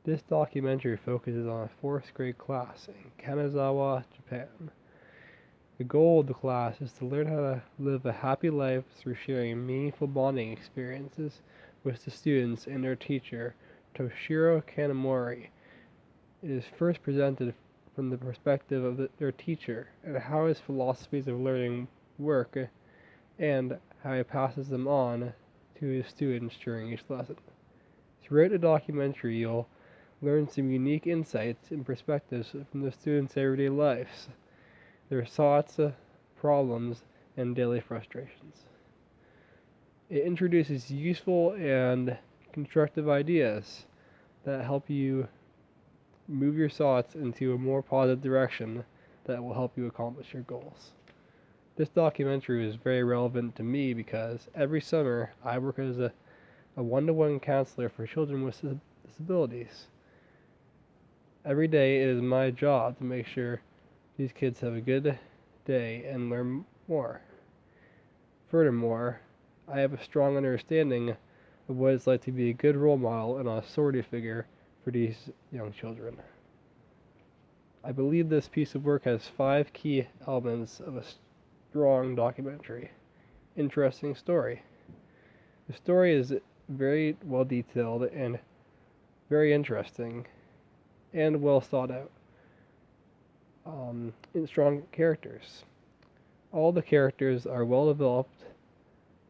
This documentary focuses on a fourth grade class in Kanazawa, Japan. The goal of the class is to learn how to live a happy life through sharing meaningful bonding experiences with the students and their teacher, Toshiro Kanamori. It is first presented from the perspective of their teacher and how his philosophies of learning work and how he passes them on to his students during each lesson. Throughout the documentary, you'll learn some unique insights and perspectives from the students' everyday lives, their thoughts, problems, and daily frustrations. It introduces useful and constructive ideas that help you move your thoughts into a more positive direction that will help you accomplish your goals. This documentary is very relevant to me because every summer I work as a one-to-one counselor for children with disabilities. Every day it is my job to make sure these kids have a good day and learn more. Furthermore, I have a strong understanding of what it's like to be a good role model and authority figure for these young children. I believe this piece of work has 5 key elements of a strong documentary. Interesting story. The story is very well detailed and very interesting and well thought out. In strong characters. All the characters are well developed,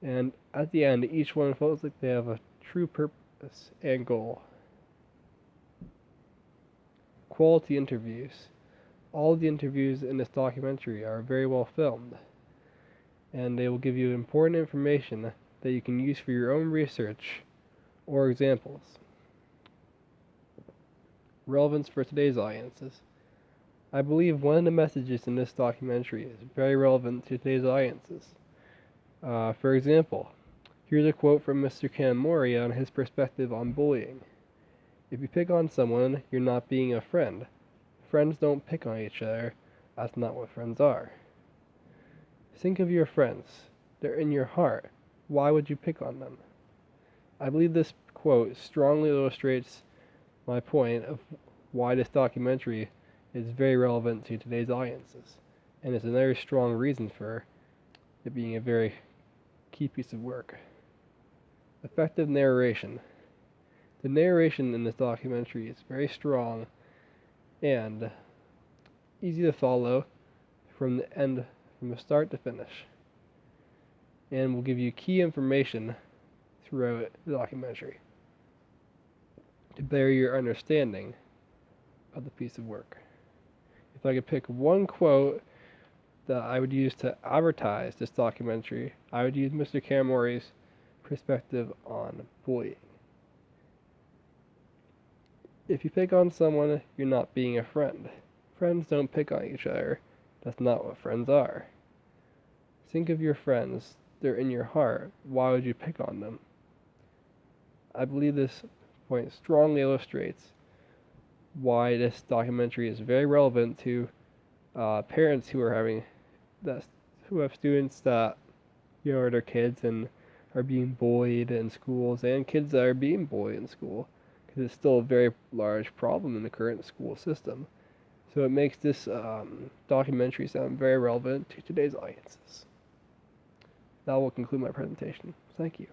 and at the end, each one feels like they have a true purpose and goal. Quality interviews. All the interviews in this documentary are very well filmed, and they will give you important information that you can use for your own research or examples. Relevance for today's audiences. I believe one of the messages in this documentary is very relevant to today's audiences. For example, here's a quote from Mr. Kanamori on his perspective on bullying. If you pick on someone, you're not being a friend. Friends don't pick on each other. That's not what friends are. Think of your friends. They're in your heart. Why would you pick on them? I believe this quote strongly illustrates my point of why this documentary is very relevant to today's audiences, and it's a very strong reason for it being a very key piece of work. Effective narration. The narration in this documentary is very strong and easy to follow from the start to finish, and will give you key information throughout the documentary to better your understanding of the piece of work. If I could pick one quote that I would use to advertise this documentary, I would use Mr. Kanamori's perspective on bullying. If you pick on someone, you're not being a friend. Friends don't pick on each other. That's not what friends are. Think of your friends. They're in your heart. Why would you pick on them? I believe this point strongly illustrates why this documentary is very relevant to parents who have students that are their kids and are being bullied in schools, and kids that are being bullied in school, because it's still a very large problem in the current school system. So it makes this documentary sound very relevant to today's audiences. That will conclude my presentation. Thank you.